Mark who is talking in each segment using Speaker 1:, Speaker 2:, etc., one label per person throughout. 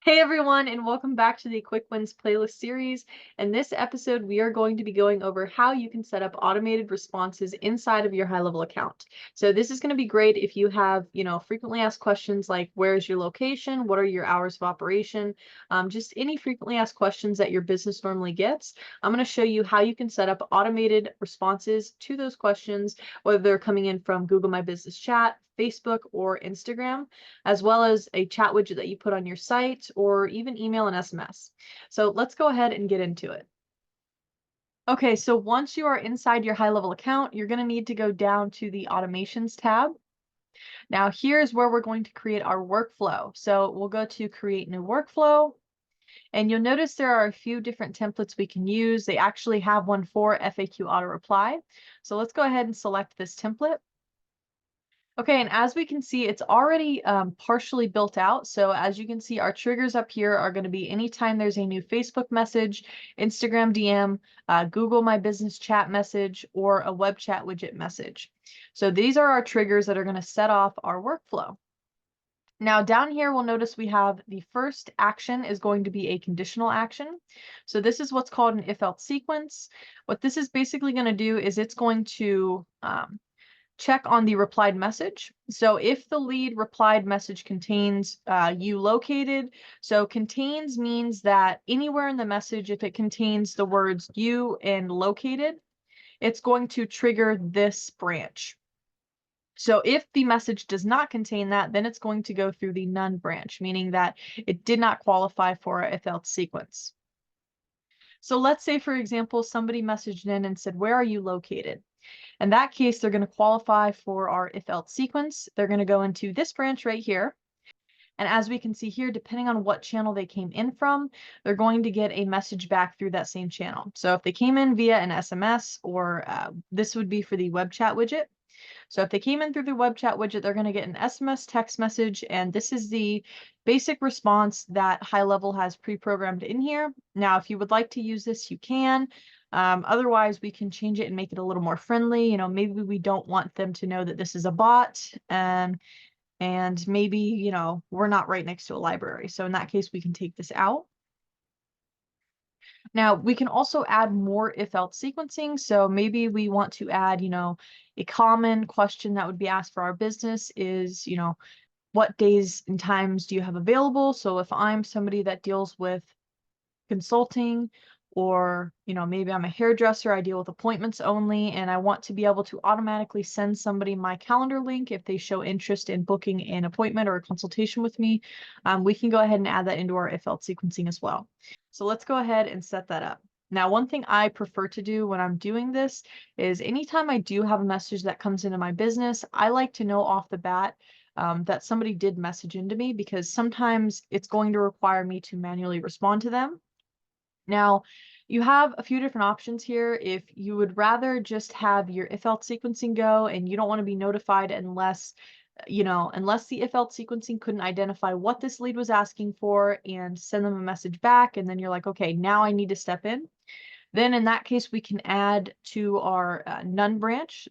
Speaker 1: Hey everyone, and welcome back to the Quick Wins playlist series. In this episode, we are going to be going over how you can set up automated responses inside of your high-level account. So this is going to be great if you have, frequently asked questions like where is your location, what are your hours of operation, just any frequently asked questions that your business normally gets. I'm going to show you how you can set up automated responses to those questions, whether they're coming in from Google My Business Chat, Facebook, or Instagram, as well as a chat widget that you put on your site or even email and SMS. So let's go ahead and get into it. Okay, so once you are inside your high-level account, you're going to need to go down to the Automations tab. Now here's where we're going to create our workflow. So we'll go to Create New Workflow, and you'll notice there are a few different templates we can use. They actually have one for FAQ Auto-Reply. So let's go ahead and select this template. Okay, and as we can see, it's already partially built out. So as you can see, our triggers up here are going to be anytime there's a new Facebook message, Instagram DM, Google My Business Chat message, or a web chat widget message. So these are our triggers that are going to set off our workflow. Now down here, we'll notice we have the first action is going to be a conditional action. So this is what's called an if-else sequence. What this is basically going to do is it's going to check on the replied message. So if the lead replied message contains you located, so contains means that anywhere in the message, if it contains the words you and located, it's going to trigger this branch. So if the message does not contain that, then it's going to go through the none branch, meaning that it did not qualify for a if-else sequence. So let's say, for example, somebody messaged in and said, "Where are you located?" In that case, they're going to qualify for our if-else sequence. They're going to go into this branch right here. And as we can see here, depending on what channel they came in from, they're going to get a message back through that same channel. So if they came in via an SMS, or this would be for the web chat widget. So if they came in through the web chat widget, they're going to get an SMS text message, and this is the basic response that HighLevel has pre-programmed in here. Now, if you would like to use this, you can. Otherwise, we can change it and make it a little more friendly. Maybe we don't want them to know that this is a bot, and maybe, we're not right next to a library. So in that case, we can take this out. Now, we can also add more if-else sequencing. So maybe we want to add, a common question that would be asked for our business is, what days and times do you have available? So if I'm somebody that deals with consulting, or maybe I'm a hairdresser, I deal with appointments only, and I want to be able to automatically send somebody my calendar link if they show interest in booking an appointment or a consultation with me, we can go ahead and add that into our if-else sequencing as well. So let's go ahead and set that up. Now, one thing I prefer to do when I'm doing this is anytime I do have a message that comes into my business, I like to know off the bat that somebody did message into me, because sometimes it's going to require me to manually respond to them. Now, you have a few different options here. If you would rather just have your if-else sequencing go and you don't want to be notified unless, unless the if-else sequencing couldn't identify what this lead was asking for and send them a message back, and then you're like, okay, now I need to step in. Then in that case, we can add to our none branch.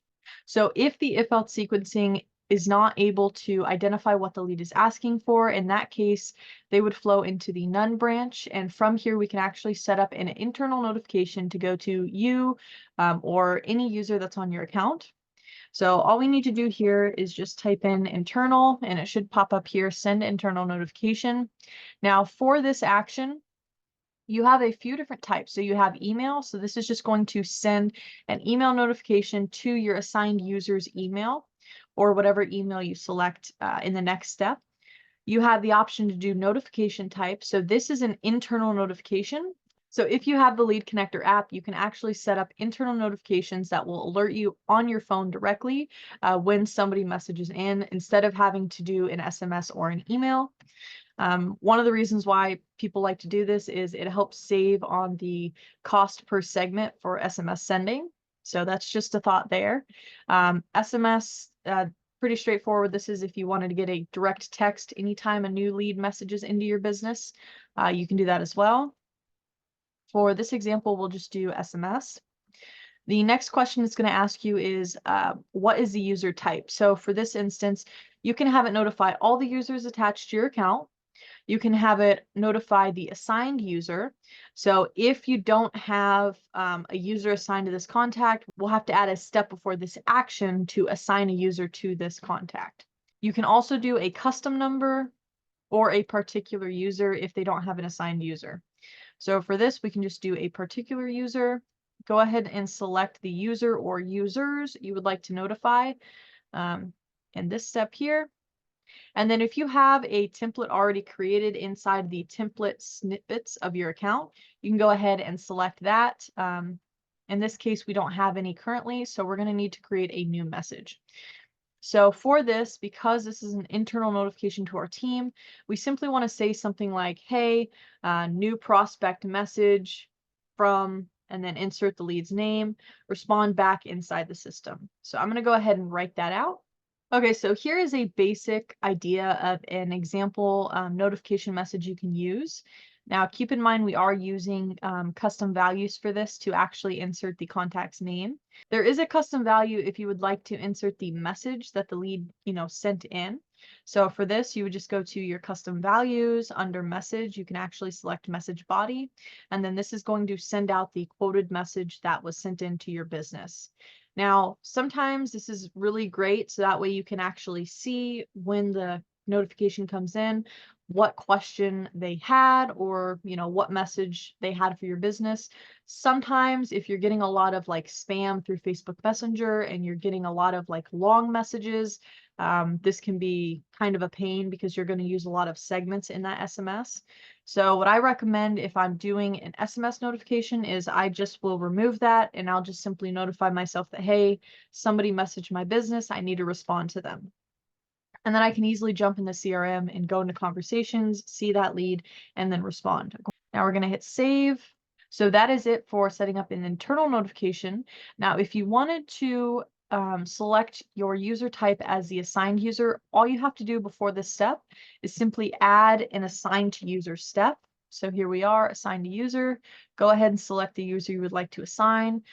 Speaker 1: So if the if-else sequencing is not able to identify what the lead is asking for, in that case, they would flow into the none branch. And from here, we can actually set up an internal notification to go to you or any user that's on your account. So all we need to do here is just type in internal, and it should pop up here, send internal notification. Now for this action, you have a few different types. So you have email. So this is just going to send an email notification to your assigned user's email, or whatever email you select in the next step. You have the option to do notification type. So this is an internal notification. So if you have the Lead Connector app, you can actually set up internal notifications that will alert you on your phone directly when somebody messages in, instead of having to do an SMS or an email. One of the reasons why people like to do this is it helps save on the cost per segment for SMS sending. So that's just a thought there. SMS, pretty straightforward. This is if you wanted to get a direct text anytime a new lead messages into your business, you can do that as well. For this example, we'll just do SMS. The next question it's going to ask you is, what is the user type? So for this instance, you can have it notify all the users attached to your account. You can have it notify the assigned user. So if you don't have a user assigned to this contact, we'll have to add a step before this action to assign a user to this contact. You can also do a custom number or a particular user if they don't have an assigned user. So for this, we can just do a particular user. Go ahead and select the user or users you would like to notify in this step here. And then if you have a template already created inside the template snippets of your account, you can go ahead and select that. In this case, we don't have any currently, so we're going to need to create a new message. So for this, because this is an internal notification to our team, we simply want to say something like, hey, new prospect message from, and then insert the lead's name, respond back inside the system. So I'm going to go ahead and write that out. Okay, so here is a basic idea of an example notification message you can use. Now, keep in mind we are using custom values for this to actually insert the contact's name. There is a custom value if you would like to insert the message that the lead, sent in. So for this, you would just go to your custom values under message. You can actually select message body, and then this is going to send out the quoted message that was sent into your business. Now, sometimes this is really great, so that way you can actually see when the notification comes in, what question they had, or what message they had for your business. Sometimes if you're getting a lot of like spam through Facebook Messenger and you're getting a lot of like long messages, this can be kind of a pain because you're going to use a lot of segments in that SMS. So what I recommend if I'm doing an SMS notification is I just will remove that and I'll just simply notify myself that, hey, somebody messaged my business, I need to respond to them. And then I can easily jump in the CRM and go into conversations, see that lead, and then respond. Now we're going to hit save. So that is it for setting up an internal notification. Now, if you wanted to select your user type as the assigned user, all you have to do before this step is simply add an assigned to user step. So here we are, assigned to user. Go ahead and select the user you would like to assign.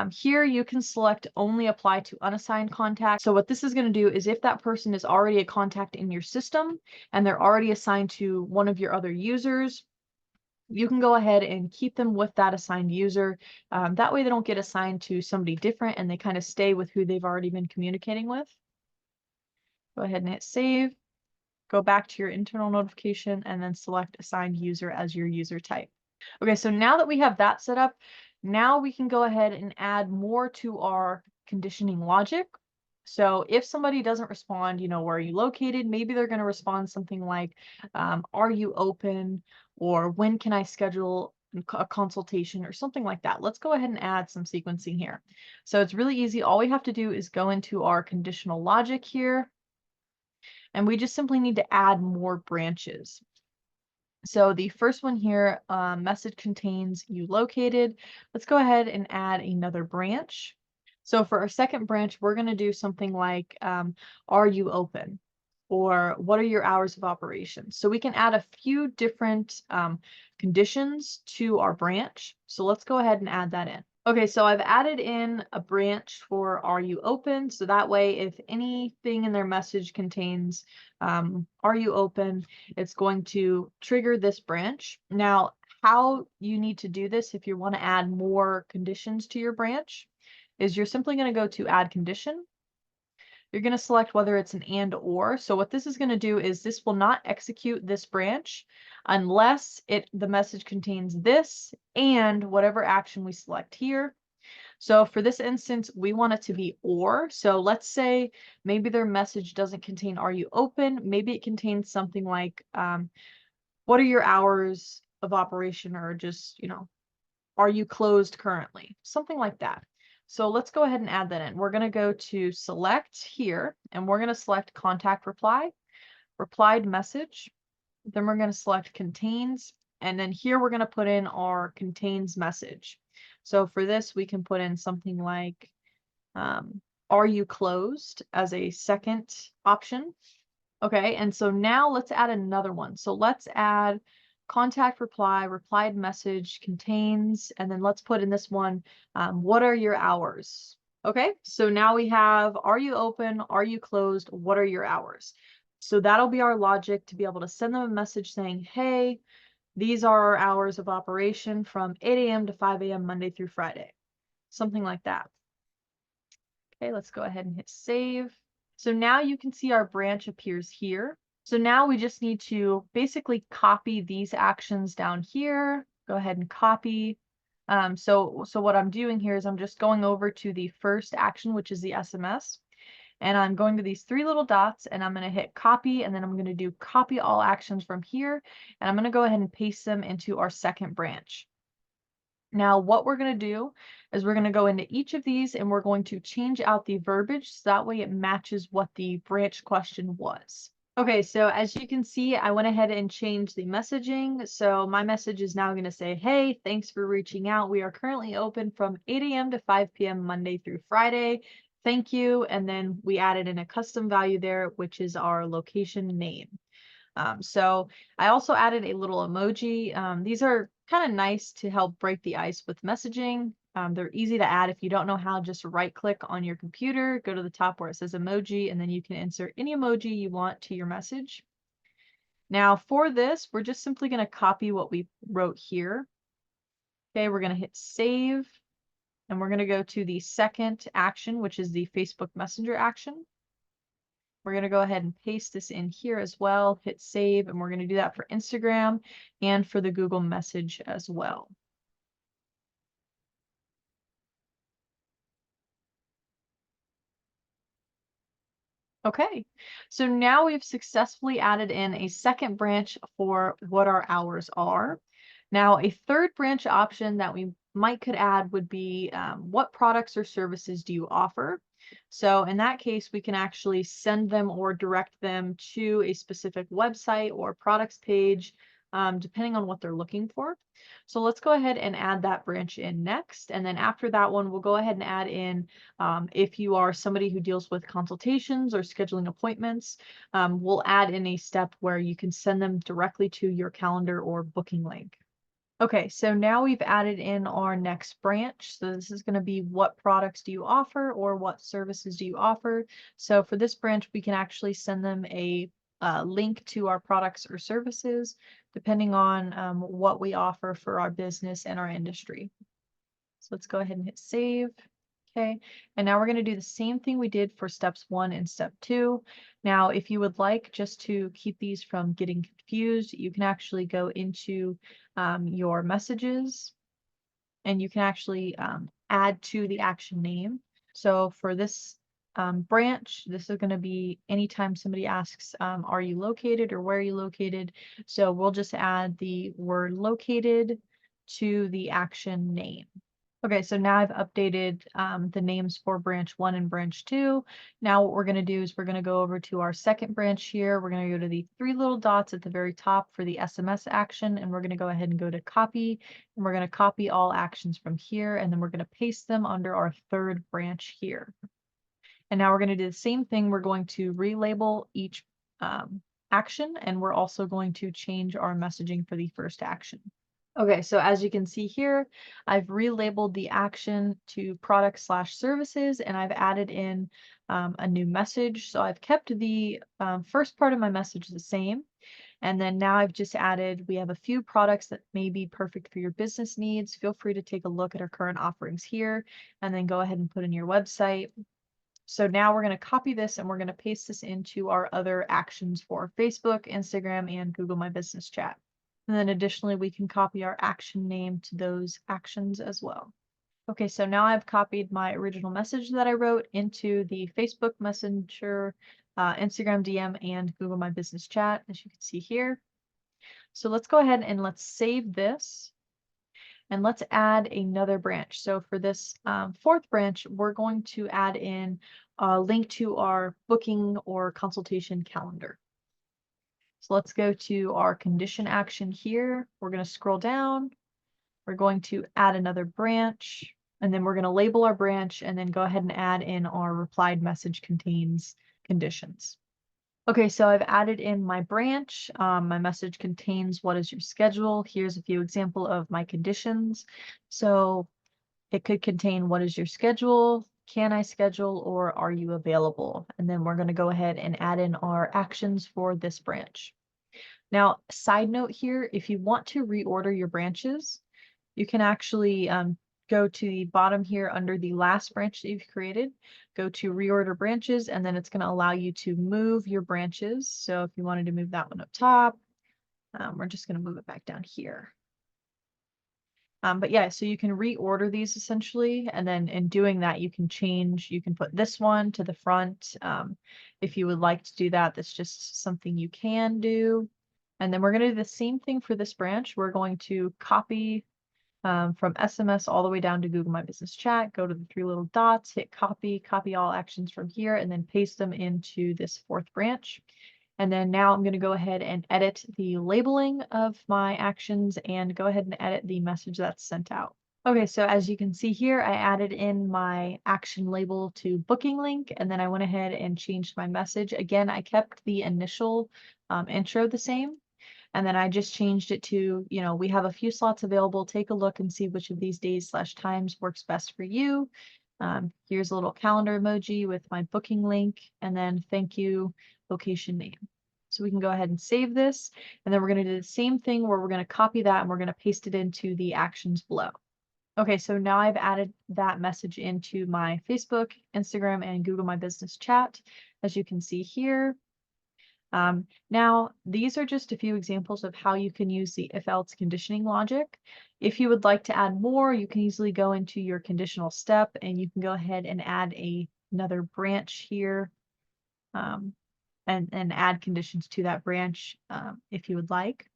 Speaker 1: Here you can select only apply to unassigned contacts. So what this is going to do is if that person is already a contact in your system and they're already assigned to one of your other users, you can go ahead and keep them with that assigned user. That way they don't get assigned to somebody different and they kind of stay with who they've already been communicating with. Go ahead and hit save. Go back to your internal notification and then select assigned user as your user type. Okay, so now that we have that set up, now we can go ahead and add more to our conditioning logic. So if somebody doesn't respond, where are you located? Maybe they're going to respond something like, are you open? Or when can I schedule a consultation or something like that. Let's go ahead and add some sequencing here. So it's really easy. All we have to do is go into our conditional logic here, and we just simply need to add more branches. So the first one here, message contains you located. Let's go ahead and add another branch. So for our second branch, we're going to do something like, are you open? Or what are your hours of operation? So we can add a few different conditions to our branch. So let's go ahead and add that in. Okay, so I've added in a branch for are you open? So that way, if anything in their message contains are you open, it's going to trigger this branch. Now, how you need to do this if you want to add more conditions to your branch is you're simply going to go to add condition. You're going to select whether it's an and or. So what this is going to do is this will not execute this branch unless the message contains this and whatever action we select here. So for this instance, we want it to be or. So let's say maybe their message doesn't contain are you open? Maybe it contains something like what are your hours of operation, or just, are you closed currently? Something like that. So let's go ahead and add that in. We're going to go to select here, and we're going to select contact reply, replied message. Then we're going to select contains, and then here we're going to put in our contains message. So for this, we can put in something like, are you closed as a second option? Okay, and so now let's add another one. So let's add contact reply, replied message, contains, and then let's put in this one, what are your hours? Okay, so now we have, are you open? Are you closed? What are your hours? So that'll be our logic to be able to send them a message saying, hey, these are our hours of operation from 8 a.m. to 5 a.m. Monday through Friday, something like that. Okay, let's go ahead and hit save. So now you can see our branch appears here. So now we just need to basically copy these actions down here. Go ahead and copy. So what I'm doing here is I'm just going over to the first action, which is the SMS. And I'm going to these three little dots and I'm going to hit copy, and then I'm going to do copy all actions from here. And I'm going to go ahead and paste them into our second branch. Now, what we're going to do is we're going to go into each of these and we're going to change out the verbiage so that way it matches what the branch question was. Okay, so as you can see, I went ahead and changed the messaging. So my message is now going to say, hey, thanks for reaching out. We are currently open from 8 a.m. to 5 p.m. Monday through Friday. Thank you. And then we added in a custom value there, which is our location name. So I also added a little emoji. These are kind of nice to help break the ice with messaging. They're easy to add. If you don't know how, just right click on your computer, go to the top where it says emoji, and then you can insert any emoji you want to your message. Now for this, we're just simply going to copy what we wrote here. Okay, we're going to hit save, and we're going to go to the second action, which is the Facebook Messenger action. We're going to go ahead and paste this in here as well, hit save, and we're going to do that for Instagram and for the Google message as well. Okay, so now we've successfully added in a second branch for what our hours are. Now, a third branch option that we could add would be what products or services do you offer? So in that case, we can actually send them or direct them to a specific website or products page, depending on what they're looking for. So let's go ahead and add that branch in next. And then after that one, we'll go ahead and add in if you are somebody who deals with consultations or scheduling appointments, we'll add in a step where you can send them directly to your calendar or booking link. Okay, so now we've added in our next branch. So this is going to be what products do you offer or what services do you offer? So for this branch, we can actually send them a link to our products or services, depending on what we offer for our business and our industry. So let's go ahead and hit save. Okay, and now we're going to do the same thing we did for steps 1 and step 2. Now, if you would like just to keep these from getting confused, you can actually go into your messages and you can actually add to the action name. So for this branch, this is going to be anytime somebody asks, are you located or where are you located? So we'll just add the word located to the action name. Okay, so now I've updated the names for branch 1 and branch 2. Now what we're going to do is we're going to go over to our second branch here. We're going to go to the three little dots at the very top for the SMS action, and we're going to go ahead and go to copy, and we're going to copy all actions from here, and then we're going to paste them under our third branch here. And now we're going to do the same thing. We're going to relabel each action, and we're also going to change our messaging for the first action. Okay, so as you can see here, I've relabeled the action to products/services, and I've added in a new message. So I've kept the first part of my message the same. And then now I've just added, we have a few products that may be perfect for your business needs. Feel free to take a look at our current offerings here and then go ahead and put in your website. So now we're going to copy this and we're going to paste this into our other actions for Facebook, Instagram, and Google My Business Chat. And then additionally, we can copy our action name to those actions as well. Okay, so now I've copied my original message that I wrote into the Facebook Messenger, Instagram DM, and Google My Business Chat, as you can see here. So let's go ahead and let's save this. And let's add another branch. So for this fourth branch, we're going to add in a link to our booking or consultation calendar. So let's go to our condition action here. We're going to scroll down. We're going to add another branch, and then we're going to label our branch and then go ahead and add in our replied message contains conditions. Okay, so I've added in my branch. My message contains what is your schedule. Here's a few examples of my conditions. So it could contain what is your schedule, can I schedule, or are you available? And then we're going to go ahead and add in our actions for this branch. Now, side note here, if you want to reorder your branches, you can actually go to the bottom here under the last branch that you've created, go to reorder branches, and then it's going to allow you to move your branches. So if you wanted to move that one up top, we're just going to move it back down here. But yeah, so you can reorder these essentially, and then in doing that, you can put this one to the front. If you would like to do that, that's just something you can do. And then we're going to do the same thing for this branch. We're going to copy from SMS all the way down to Google My Business Chat, go to the three little dots, hit copy, copy all actions from here, and then paste them into this fourth branch. And then now I'm going to go ahead and edit the labeling of my actions and go ahead and edit the message that's sent out. Okay, so as you can see here, I added in my action label to booking link, and then I went ahead and changed my message. Again, I kept the initial intro the same. And then I just changed it to, we have a few slots available. Take a look and see which of these days/times works best for you. Here's a little calendar emoji with my booking link, and then thank you, location name. So we can go ahead and save this. And then we're going to do the same thing where we're going to copy that and we're going to paste it into the actions below. Okay, so now I've added that message into my Facebook, Instagram, and Google My Business Chat, as you can see here. Now, these are just a few examples of how you can use the if-else conditioning logic. If you would like to add more, you can easily go into your conditional step and you can go ahead and add another branch here and add conditions to that branch if you would like.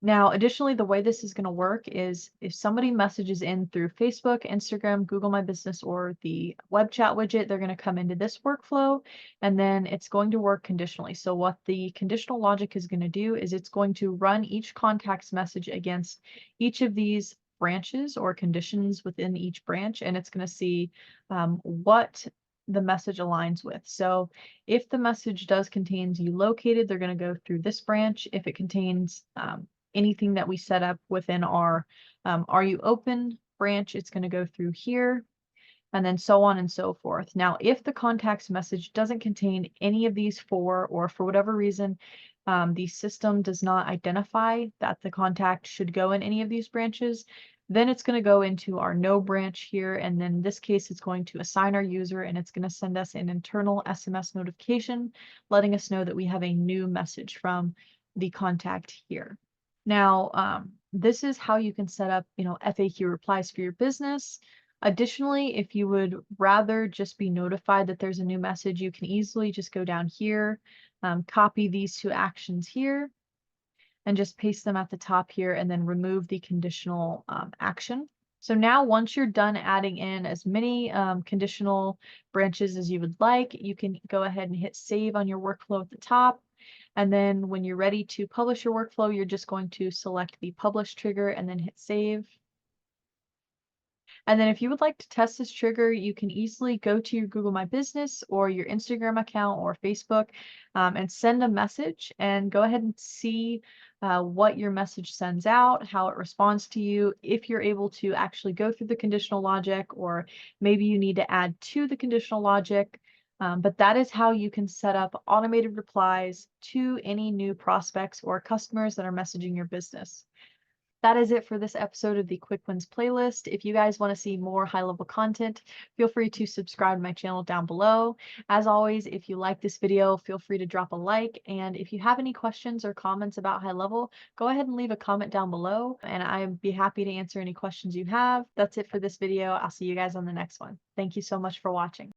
Speaker 1: Now, additionally, the way this is going to work is if somebody messages in through Facebook, Instagram, Google My Business, or the web chat widget, they're going to come into this workflow, and then it's going to work conditionally. So what the conditional logic is going to do is it's going to run each contact's message against each of these branches or conditions within each branch, and it's going to see what the message aligns with. So if the message does contain you located, they're going to go through this branch. If it contains anything that we set up within our Are You Open branch, it's going to go through here, and then so on and so forth. Now, if the contact's message doesn't contain any of these four, or for whatever reason, the system does not identify that the contact should go in any of these branches, then it's going to go into our no branch here. And then in this case, it's going to assign our user and it's going to send us an internal SMS notification, letting us know that we have a new message from the contact here. Now, this is how you can set up, FAQ replies for your business. Additionally, if you would rather just be notified that there's a new message, you can easily just go down here, copy these two actions here, and just paste them at the top here, and then remove the conditional action. So now once you're done adding in as many conditional branches as you would like, you can go ahead and hit save on your workflow at the top. And then when you're ready to publish your workflow, you're just going to select the publish trigger and then hit save. And then if you would like to test this trigger, you can easily go to your Google My Business or your Instagram account or Facebook and send a message and go ahead and see what your message sends out, how it responds to you, if you're able to actually go through the conditional logic, or maybe you need to add to the conditional logic. But that is how you can set up automated replies to any new prospects or customers that are messaging your business. That is it for this episode of the Quick Wins playlist. If you guys want to see more high-level content, feel free to subscribe to my channel down below. As always, if you like this video, feel free to drop a like. And if you have any questions or comments about high level, go ahead and leave a comment down below, and I'd be happy to answer any questions you have. That's it for this video. I'll see you guys on the next one. Thank you so much for watching.